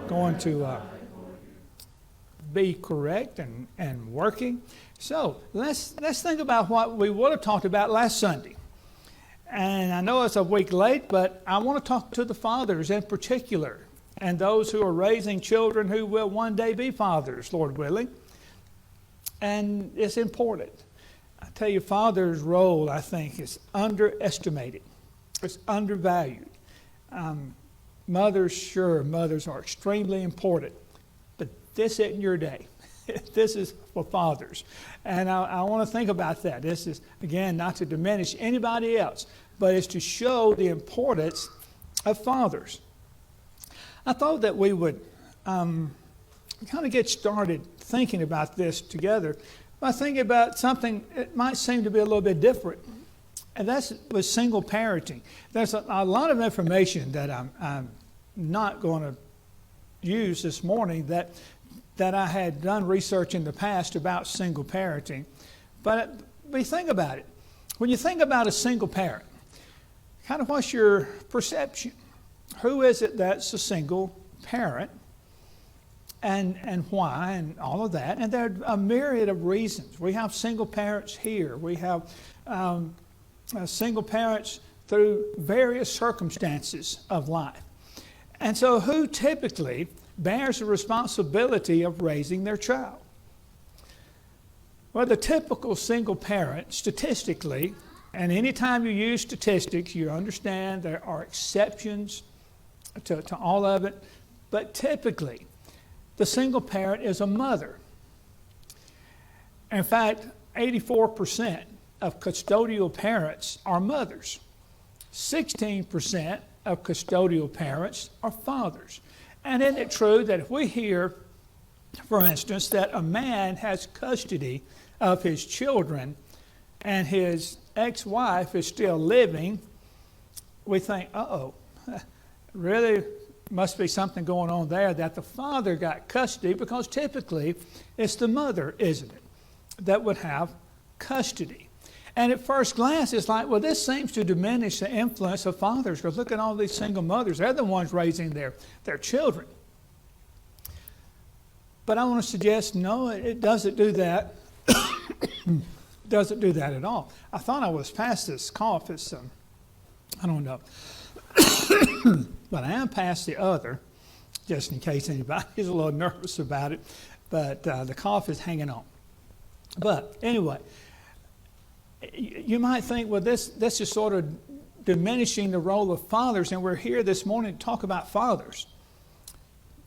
Going to be correct and working. So let's think about what we would have talked about last Sunday. And I know it's a week late, but I want to talk to the fathers in particular and those who are raising children who will one day be fathers, Lord willing. And it's important. I tell you, fathers' role, I think, is underestimated. It's undervalued. Mothers are extremely important. But this isn't your day. This is for fathers. And I want to think about that. This is, again, not to diminish anybody else, but it's to show the importance of fathers. I thought that we would kind of get started thinking about this together by thinking about something that might seem to be a little bit different. And that's with single parenting. There's a lot of information that I'm not going to use this morning that I had done research in the past about single parenting. But we think about it. When you think about a single parent, kind of what's your perception? Who is it that's a single parent? And why, and all of that. And there are a myriad of reasons. We have single parents here. We have single parents through various circumstances of life. And so who typically bears the responsibility of raising their child? Well, the typical single parent, statistically, and anytime you use statistics, you understand there are exceptions to all of it, but typically, the single parent is a mother. In fact, 84% of custodial parents are mothers. 16% of custodial parents are fathers. And isn't it true that if we hear, for instance, that a man has custody of his children and his ex-wife is still living, we think, really must be something going on there, that the father got custody, because typically it's the mother, isn't it, that would have custody. And at first glance, it's like, well, this seems to diminish the influence of fathers, because look at all these single mothers. They're the ones raising their children. But I want to suggest, no, it doesn't do that. Doesn't do that at all. I thought I was past this cough. It's, I don't know. But I am past the other, just in case anybody's a little nervous about it. But the cough is hanging on. But anyway, you might think, well, this is sort of diminishing the role of fathers, and we're here this morning to talk about fathers.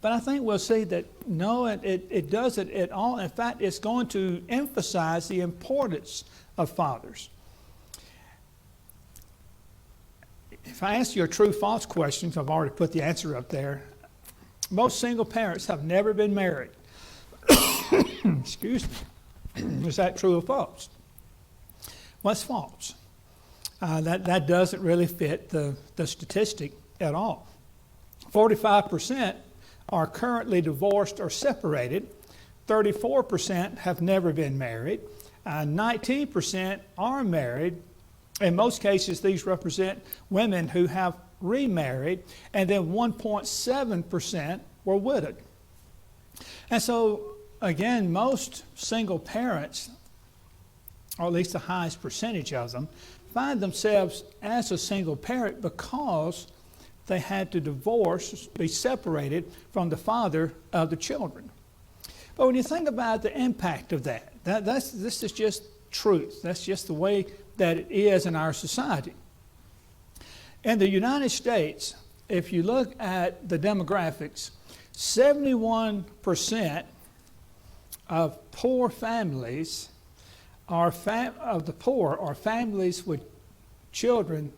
But I think we'll see that, no, it doesn't at all. In fact, it's going to emphasize the importance of fathers. If I ask you a true-false question, I've already put the answer up there. Most single parents have never been married. Excuse me. Is that true or false? Well, it's false. That doesn't really fit the statistic at all. 45% are currently divorced or separated. 34% have never been married. 19% are married. In most cases, these represent women who have remarried, and then 1.7% were widowed. And so, again, most single parents, or at least the highest percentage of them, find themselves as a single parent because they had to divorce, be separated from the father of the children. But when you think about the impact of this is just truth. That's just the way that it is in our society. In the United States, if you look at the demographics, 71% of poor families are families with children.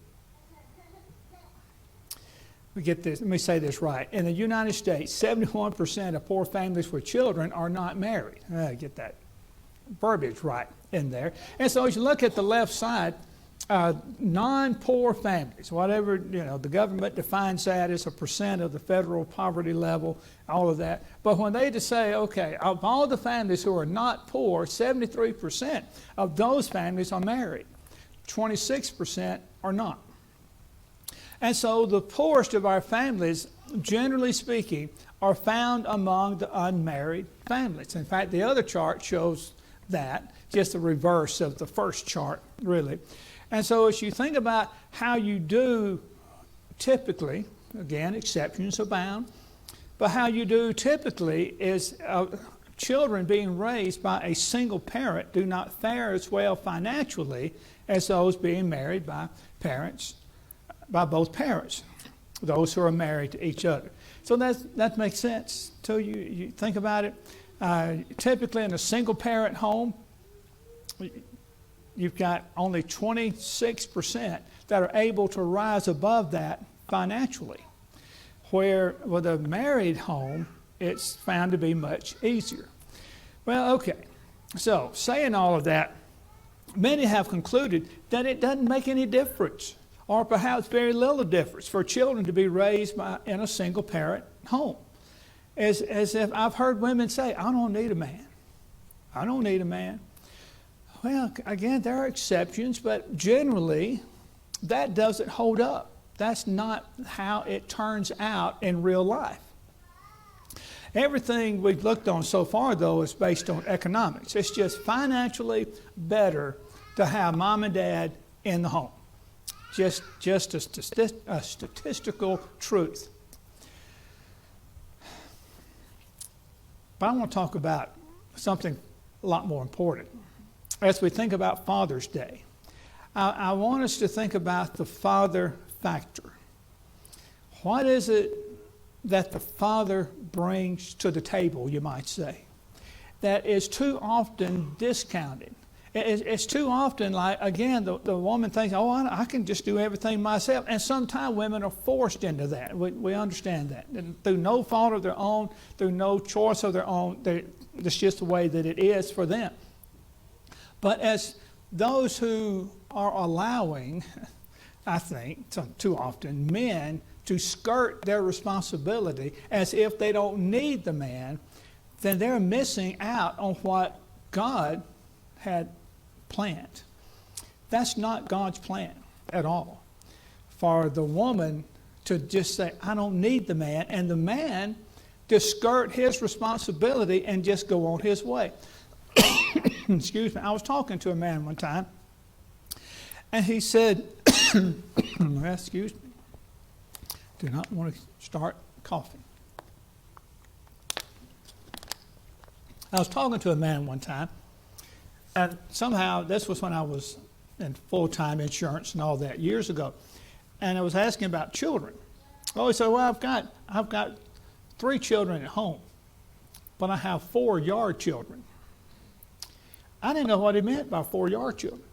Let me say this right. In the United States, 71% of poor families with children are not married. Get that verbiage right in there. And so as you look at the left side non-poor families, whatever, the government defines that as a percent of the federal poverty level, all of that. But when they just say, okay, of all the families who are not poor, 73% of those families are married. 26% are not. And so the poorest of our families, generally speaking, are found among the unmarried families. In fact, the other chart shows that, just the reverse of the first chart, really. And so as you think about how you do typically, again, exceptions abound, but how you do typically is children being raised by a single parent do not fare as well financially as those being married by both parents, those who are married to each other. So that makes sense. So you think about it. Typically in a single parent home, you've got only 26% that are able to rise above that financially. Where with a married home, it's found to be much easier. Well, okay. So saying all of that, many have concluded that it doesn't make any difference, or perhaps very little difference, for children to be raised in a single parent home. As if I've heard women say, I don't need a man. I don't need a man. Well, again, there are exceptions, but generally that doesn't hold up. That's not how it turns out in real life. Everything we've looked on so far, though, is based on economics. It's just financially better to have mom and dad in the home. Just a statistical truth. But I want to talk about something a lot more important. As we think about Father's Day, I want us to think about the father factor. What is it that the father brings to the table, you might say, that is too often discounted? It's too often like, again, the woman thinks, oh, I can just do everything myself. And sometimes women are forced into that. We understand that. And through no fault of their own, through no choice of their own, it's just the way that it is for them. But as those who are allowing, I think, too often, men to skirt their responsibility as if they don't need the man, then they're missing out on what God had planned. That's not God's plan at all. For the woman to just say, I don't need the man, and the man to skirt his responsibility and just go on his way. Excuse me. I was talking to a man one time, and he said, excuse me, do not want to start coughing. I was talking to a man one time, and somehow, this was when I was in full-time insurance and all that, years ago, and I was asking about children. Oh, he said, well, I've got 3 children at home, but I have 4 yard children. I didn't know what he meant by 4 yard children.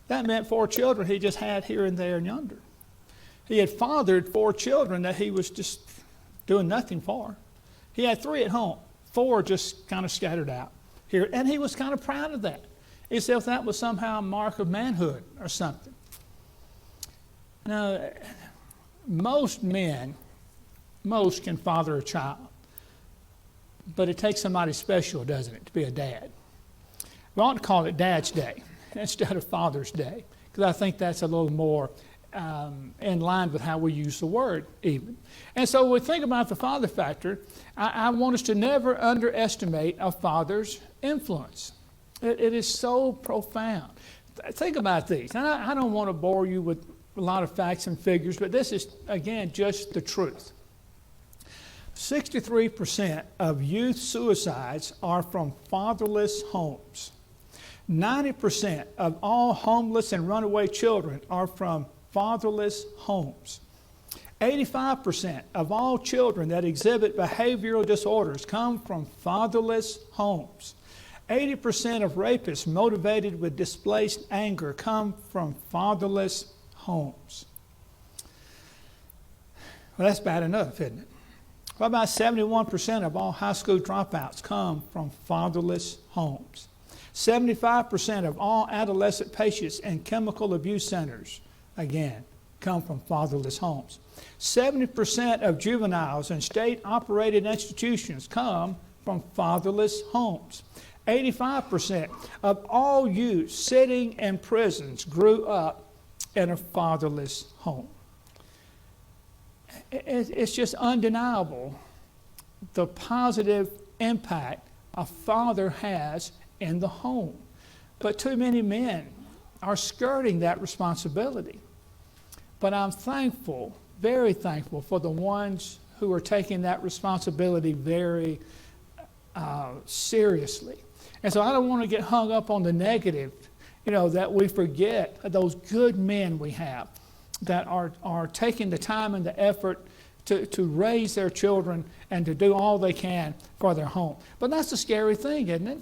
That meant 4 children he just had here and there and yonder. He had fathered 4 children that he was just doing nothing for. He had 3 at home, 4 just kind of scattered out here, and he was kind of proud of that, as if that was somehow a mark of manhood or something. Now, most men can father a child, but it takes somebody special, doesn't it, to be a dad? We ought to call it Dad's Day instead of Father's Day, because I think that's a little more in line with how we use the word even. And so when we think about the father factor, I want us to never underestimate a father's influence. It is so profound. Think about these. And I don't want to bore you with a lot of facts and figures, but this is, again, just the truth. 63% of youth suicides are from fatherless homes. 90% of all homeless and runaway children are from fatherless homes. 85% of all children that exhibit behavioral disorders come from fatherless homes. 80% of rapists motivated with displaced anger come from fatherless homes. Well, that's bad enough, isn't it? What about 71% of all high school dropouts come from fatherless homes? 75% of all adolescent patients in chemical abuse centers, again, come from fatherless homes. 70% of juveniles in state-operated institutions come from fatherless homes. 85% of all youth sitting in prisons grew up in a fatherless home. It's just undeniable the positive impact a father has in the home. But too many men are skirting that responsibility. But I'm thankful, very thankful for the ones who are taking that responsibility very seriously. And so I don't want to get hung up on the negative, that we forget those good men we have that are taking the time and the effort to raise their children and to do all they can for their home. But that's a scary thing, isn't it?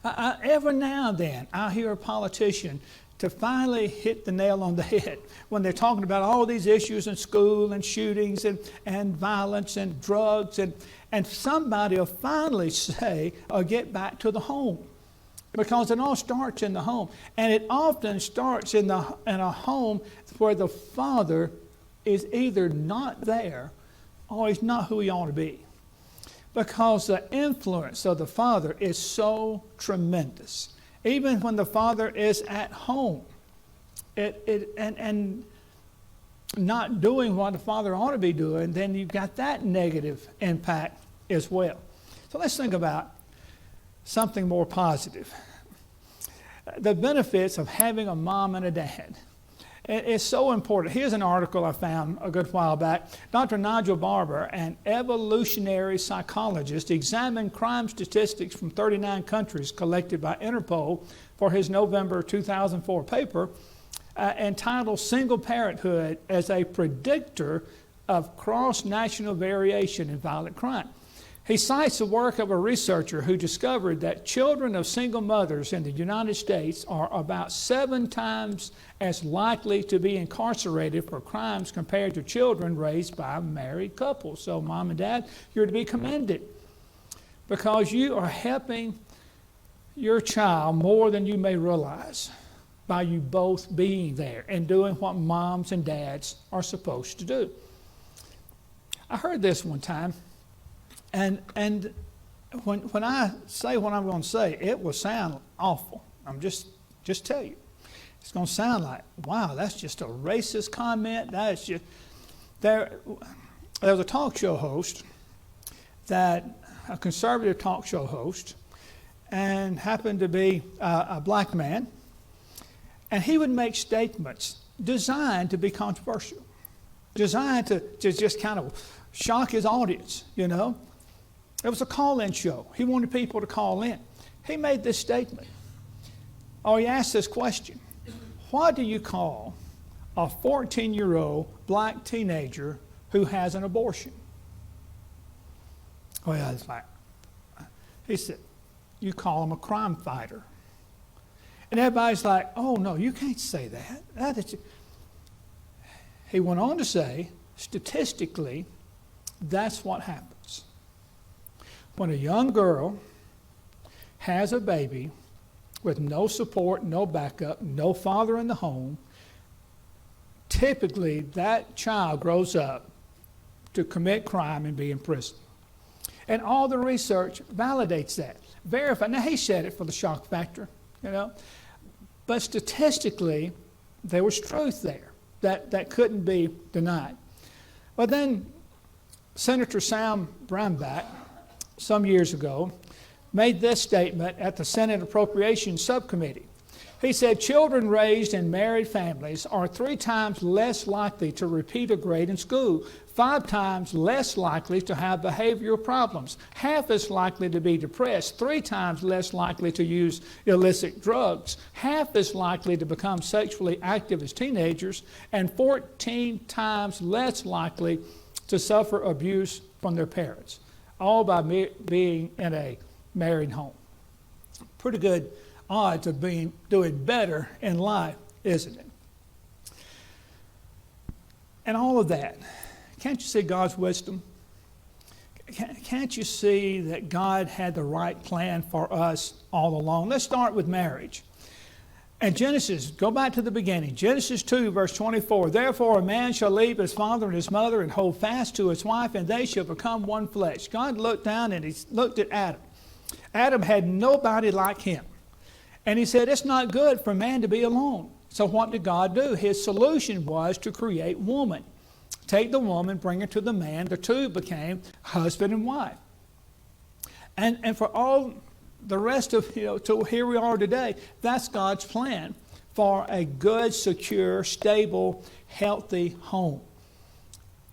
Every now and then I hear a politician to finally hit the nail on the head when they're talking about all these issues in school and shootings and violence and drugs, and somebody will finally say, or get back to the home. Because it all starts in the home. And it often starts in a home where the father is either not there or he's not who he ought to be. Because the influence of the father is so tremendous. Even when the father is at home and not doing what the father ought to be doing, then you've got that negative impact as well. So let's think about something more positive. The benefits of having a mom and a dad. It's so important. Here's an article I found a good while back. Dr. Nigel Barber, an evolutionary psychologist, examined crime statistics from 39 countries collected by Interpol for his November 2004 paper entitled Single Parenthood as a Predictor of Cross-National Variation in Violent Crime. He cites the work of a researcher who discovered that children of single mothers in the United States are about 7 times as likely to be incarcerated for crimes compared to children raised by married couples. So, mom and dad, you're to be commended because you are helping your child more than you may realize by you both being there and doing what moms and dads are supposed to do. I heard this one time. And when I say what I'm going to say, it will sound awful. I'm just tell you. It's going to sound like, wow, that's just a racist comment. That's just there was a talk show host a conservative talk show host, and happened to be a black man, and he would make statements designed to be controversial, designed to just kind of shock his audience, It was a call-in show. He wanted people to call in. He made this statement, or he asked this question: why do you call a 14-year-old black teenager who has an abortion? Well, it's like, he said, you call him a crime fighter. And everybody's like, oh no, you can't say that. He went on to say, statistically, that's what happens. When a young girl has a baby with no support, no backup, no father in the home, typically that child grows up to commit crime and be in prison. And all the research validates that, verified. Now, he said it for the shock factor, but statistically, there was truth there that couldn't be denied. But then Senator Sam Brownback, some years ago, made this statement at the Senate Appropriations Subcommittee. He said, children raised in married families are 3 times less likely to repeat a grade in school, 5 times less likely to have behavioral problems, half as likely to be depressed, 3 times less likely to use illicit drugs, half as likely to become sexually active as teenagers, and 14 times less likely to suffer abuse from their parents, all by being in a married home. Pretty good odds of doing better in life, isn't it? And all of that, can't you see God's wisdom? Can't you see that God had the right plan for us all along? Let's start with marriage. And Genesis, go back to the beginning. Genesis 2, verse 24. Therefore a man shall leave his father and his mother and hold fast to his wife, and they shall become one flesh. God looked down and he looked at Adam. Adam had nobody like him. And he said, it's not good for man to be alone. So what did God do? His solution was to create woman. Take the woman, bring her to the man. The two became husband and wife. And for all the rest of, till here we are today, that's God's plan for a good, secure, stable, healthy home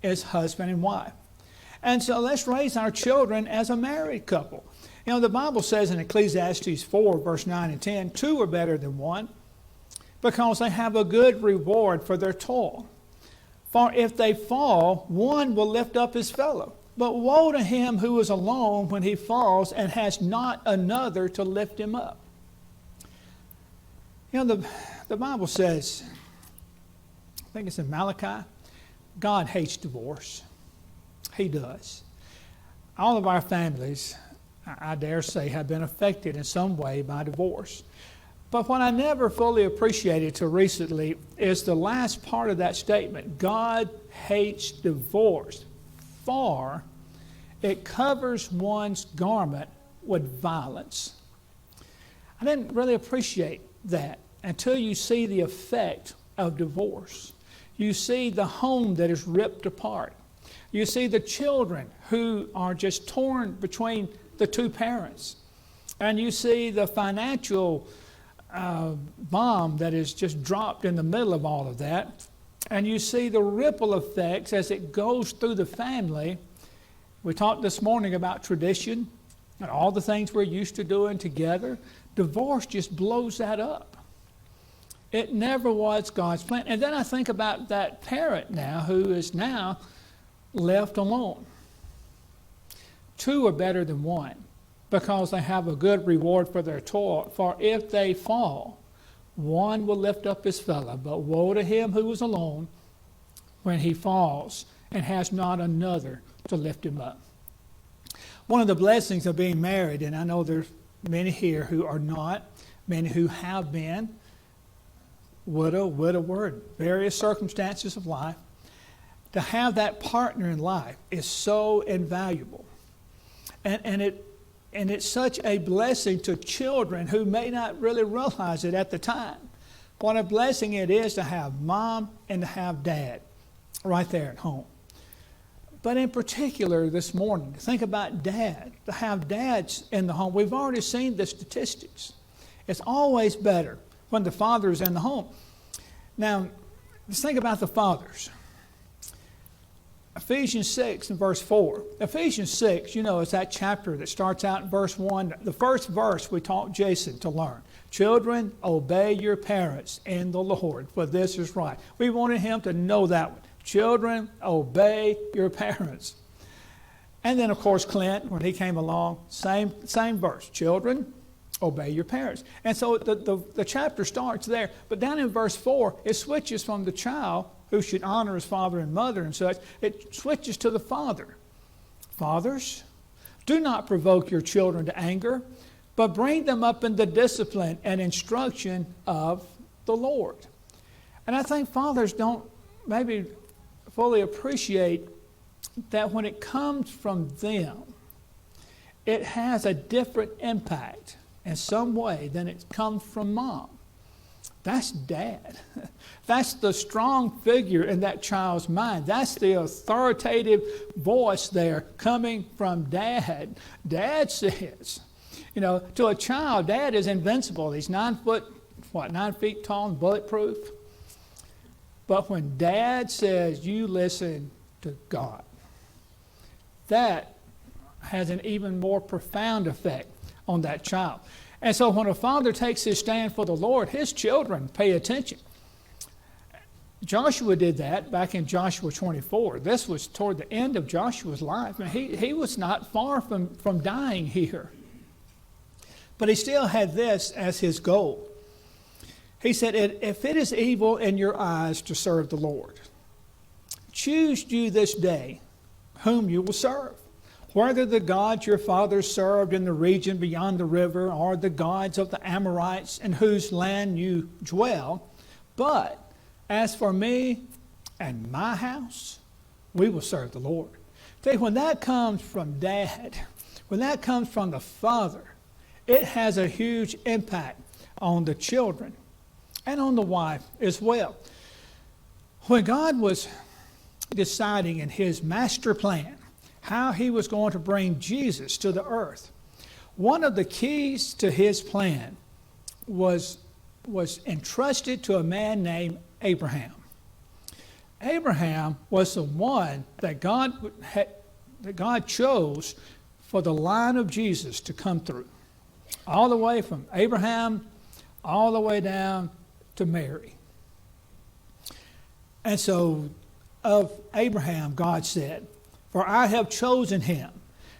is husband and wife. And so let's raise our children as a married couple. The Bible says in Ecclesiastes 4, verse 9 and 10, two are better than one because they have a good reward for their toil. For if they fall, one will lift up his fellow. But woe to him who is alone when he falls and has not another to lift him up. The Bible says, I think it's in Malachi, God hates divorce. He does. All of our families, I dare say, have been affected in some way by divorce. But what I never fully appreciated till recently is the last part of that statement. God hates divorce, for it covers one's garment with violence. I didn't really appreciate that until you see the effect of divorce. You see the home that is ripped apart. You see the children who are just torn between the two parents. And you see the financial bomb that is just dropped in the middle of all of that. And you see the ripple effects as it goes through the family. We talked this morning about tradition and all the things we're used to doing together. Divorce just blows that up. It never was God's plan. And then I think about that parent now who is now left alone. Two are better than one, because they have a good reward for their toil. For if they fall, one will lift up his fellow. But woe to him who is alone when he falls and has not another to lift him up. One of the blessings of being married, and I know there's many here who are not, many who have been, widower, various circumstances of life, to have that partner in life is so invaluable. And it's such a blessing to children who may not really realize it at the time. What a blessing it is to have mom and to have dad right there at home. But in particular this morning, think about dad, to have dads in the home. We've already seen the statistics. It's always better when the father is in the home. Now, let's think about the fathers. Ephesians 6 and verse 4. Ephesians 6, is that chapter that starts out in verse 1. The first verse we taught Jason to learn. Children, obey your parents in the Lord, for this is right. We wanted him to know that one. Children, obey your parents. And then, of course, Clint, when he came along, same verse. Children, obey your parents. And so the chapter starts there. But down in verse 4, it switches from the child who should honor his father and mother and such. It switches to the father. Fathers, do not provoke your children to anger, but bring them up in the discipline and instruction of the Lord. And I think fathers don't maybe fully appreciate that when it comes from them, it has a different impact in some way than it comes from mom. That's dad. That's the strong figure in that child's mind. That's the authoritative voice there coming from dad. Dad says, to a child, dad is invincible. He's 9 feet tall and bulletproof. But when dad says, you listen to God, that has an even more profound effect on that child. And so when a father takes his stand for the Lord, his children pay attention. Joshua did that back in Joshua 24. This was toward the end of Joshua's life. And he was not far from dying here. But he still had this as his goal. He said, if it is evil in your eyes to serve the Lord, choose you this day whom you will serve. whether the gods your fathers served in the region beyond the river, or the gods of the Amorites in whose land you dwell. But as for me and my house, we will serve the Lord. See, when that comes from Dad, when that comes from the father, it has a huge impact on the children and on the wife as well. When God was deciding in his master plan how he was going to bring Jesus to the earth, one of the keys to his plan was entrusted to a man named Abraham. Abraham was the one that God chose for the line of Jesus to come through. All the way from Abraham, all the way down to Mary. And so of Abraham, God said, "For I have chosen him,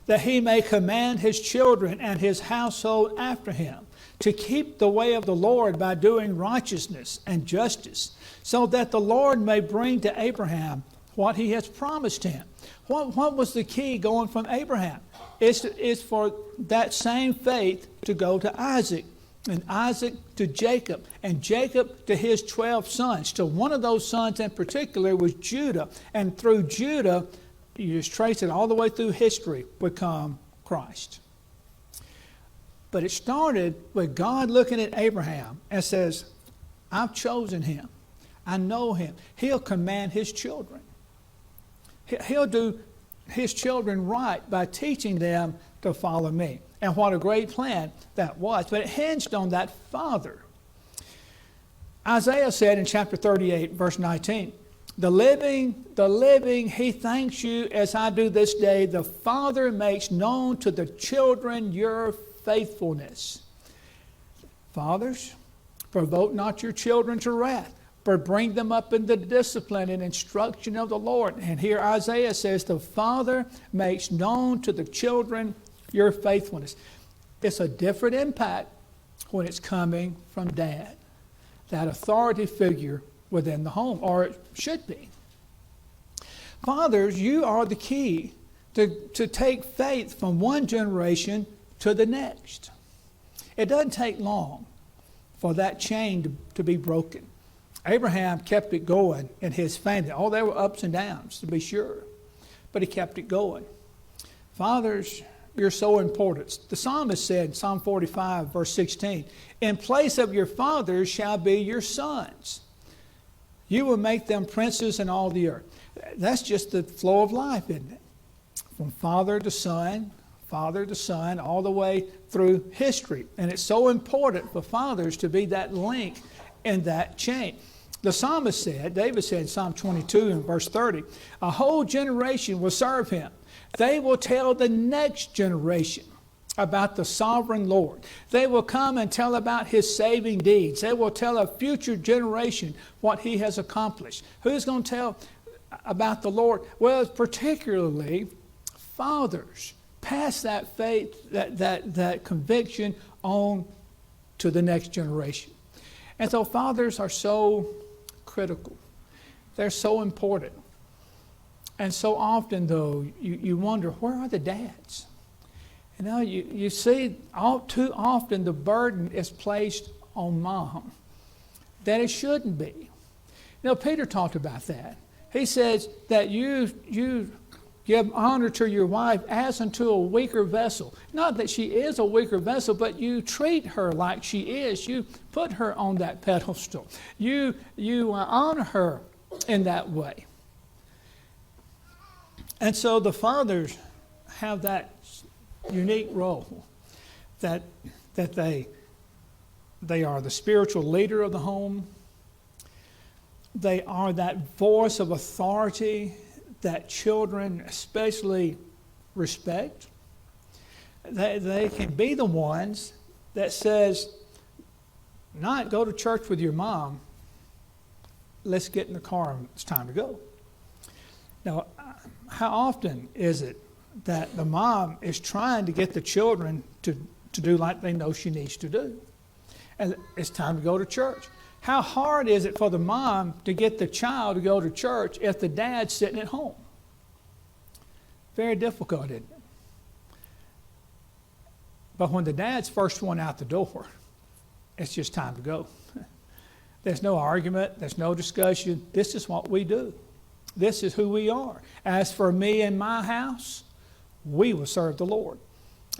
that he may command his children and his household after him, to keep the way of the Lord by doing righteousness and justice, so that the Lord may bring to Abraham what he has promised him." What was the key going from Abraham? It's for that same faith to go to Isaac, and Isaac to Jacob, and Jacob to his 12 sons. To one of those sons in particular was Judah, and through Judah, you just trace it all the way through history, would come Christ. But it started with God looking at Abraham and says, "I've chosen him. I know him. He'll command his children. He'll do his children right by teaching them to follow me." And what a great plan that was. But it hinged on that father. Isaiah said in chapter 38, verse 19, the living, he thanks you as I do this day. The Father makes known to the children your faithfulness. Fathers, provoke not your children to wrath, but bring them up in the discipline and instruction of the Lord. And here Isaiah says, the Father makes known to the children your faithfulness. It's a different impact when it's coming from Dad, that authority figure within the home, or it should be. Fathers, you are the key to take faith from one generation to the next. It doesn't take long for that chain to be broken. Abraham kept it going in his family. Oh, there were ups and downs, to be sure, but he kept it going. Fathers, you're so important. The psalmist said, Psalm 45, verse 16, in place of your fathers shall be your sons. You will make them princes in all the earth. That's just the flow of life, isn't it? From father to son, all the way through history. And it's so important for fathers to be that link in that chain. The psalmist said, David said in Psalm 22 and verse 30, a whole generation will serve him. They will tell the next generation about the sovereign Lord. They will come and tell about his saving deeds. They will tell a future generation what he has accomplished. Who's going to tell about the Lord? Well, particularly fathers. Pass that faith, that conviction on to the next generation. And so fathers are so critical. They're so important. And so often, though, you wonder, where are the dads? You know, you see all too often the burden is placed on mom that it shouldn't be. You know, Peter talked about that. He says that you give honor to your wife as unto a weaker vessel. Not that she is a weaker vessel, but you treat her like she is. You put her on that pedestal. You honor her in that way. And so the fathers have that unique role that they are the spiritual leader of the home. They are that voice of authority that children especially respect. They can be the ones that says, not go to church with your mom, let's get in the car and it's time to go. Now, how often is it that the mom is trying to get the children to do like they know she needs to do? And it's time to go to church. How hard is it for the mom to get the child to go to church if the dad's sitting at home? Very difficult, isn't it? But when the dad's first one out the door, it's just time to go. There's no argument. There's no discussion. This is what we do. This is who we are. As for me and my house, we will serve the Lord.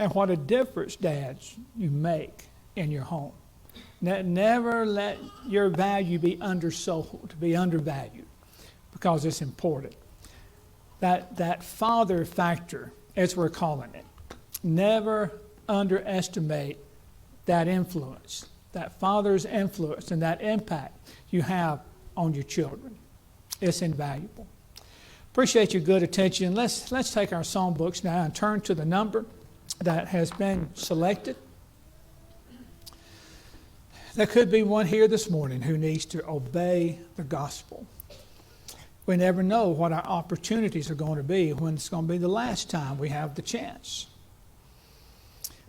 And what a difference, dads, you make in your home. Never let your value be undersold, be undervalued, because it's important. That father factor, as we're calling it, never underestimate that influence, that father's influence and that impact you have on your children. It's invaluable. Appreciate your good attention. Let's take our song books now and turn to the number that has been selected. There could be one here this morning who needs to obey the gospel. We never know what our opportunities are going to be, when it's going to be the last time we have the chance.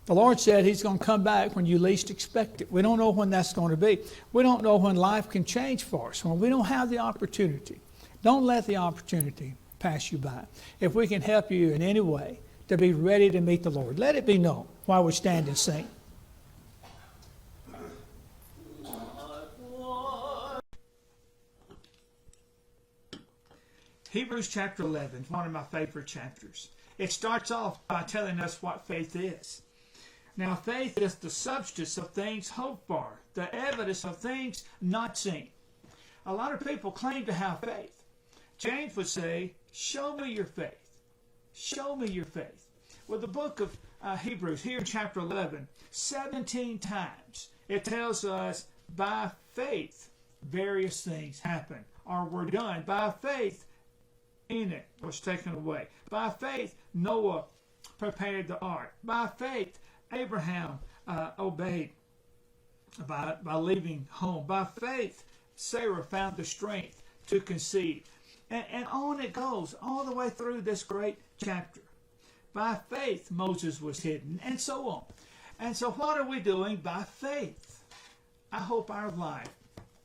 The Lord said He's going to come back when you least expect it. We don't know when that's going to be. We don't know when life can change for us, when we don't have the opportunity. Don't let the opportunity pass you by. If we can help you in any way to be ready to meet the Lord, let it be known while we stand and sing. Hebrews chapter 11 is one of my favorite chapters. It starts off by telling us what faith is. Now, faith is the substance of things hoped for, the evidence of things not seen. A lot of people claim to have faith. James would say, show me your faith. Show me your faith. Well, the book of Hebrews, here in chapter 11, 17 times, it tells us by faith various things happen or were done. By faith, Enoch was taken away. By faith, Noah prepared the ark. By faith, Abraham obeyed by leaving home. By faith, Sarah found the strength to conceive. And on it goes, all the way through this great chapter. By faith, Moses was hidden, and so on. And so what are we doing by faith? I hope our life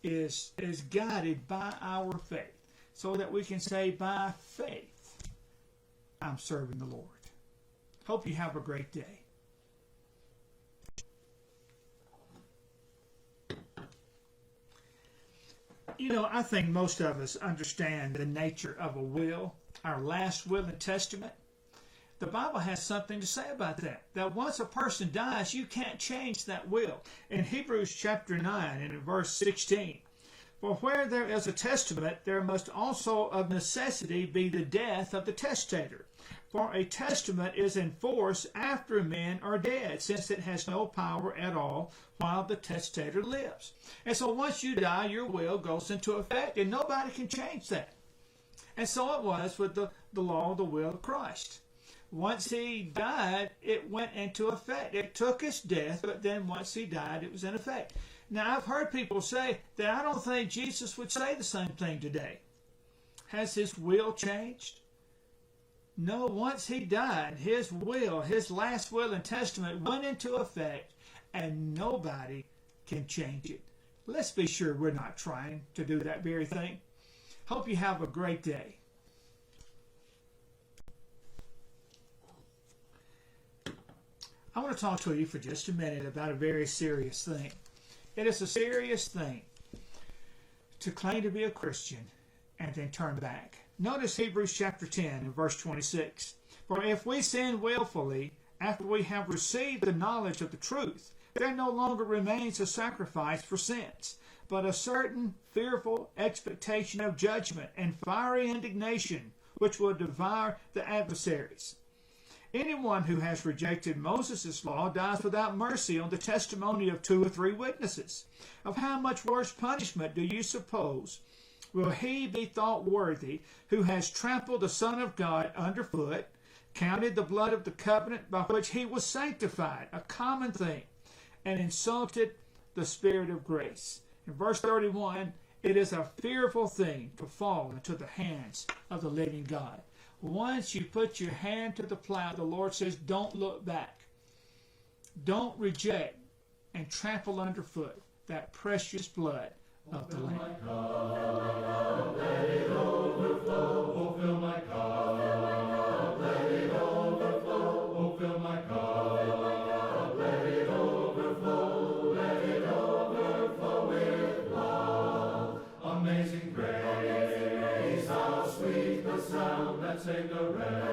is guided by our faith, so that we can say, by faith, I'm serving the Lord. Hope you have a great day. You know, I think most of us understand the nature of a will, our last will and testament. The Bible has something to say about that. That once a person dies, you can't change that will. In Hebrews chapter 9 and in verse 16, for where there is a testament, there must also of necessity be the death of the testator. For a testament is in force after men are dead, since it has no power at all while the testator lives. And so once you die, your will goes into effect, and nobody can change that. And so it was with the law of the will of Christ. Once He died, it went into effect. It took His death, but then once He died, it was in effect. Now, I've heard people say that I don't think Jesus would say the same thing today. Has His will changed? No, once He died, His will, His last will and testament went into effect, and nobody can change it. Let's be sure we're not trying to do that very thing. Hope you have a great day. I want to talk to you for just a minute about a very serious thing. It is a serious thing to claim to be a Christian and then turn back. Notice Hebrews chapter 10 and verse 26. For if we sin willfully after we have received the knowledge of the truth, there no longer remains a sacrifice for sins, but a certain fearful expectation of judgment and fiery indignation, which will devour the adversaries. Anyone who has rejected Moses' law dies without mercy on the testimony of 2 or 3 witnesses. Of how much worse punishment do you suppose will he be thought worthy who has trampled the Son of God underfoot, counted the blood of the covenant by which he was sanctified, a common thing, and insulted the Spirit of grace? In verse 31, it is a fearful thing to fall into the hands of the living God. Once you put your hand to the plow, the Lord says, don't look back. Don't reject and trample underfoot that precious blood of the Lamb. Let it overflow, oh, fill my cup. Let it overflow, oh, fill my cup. sing a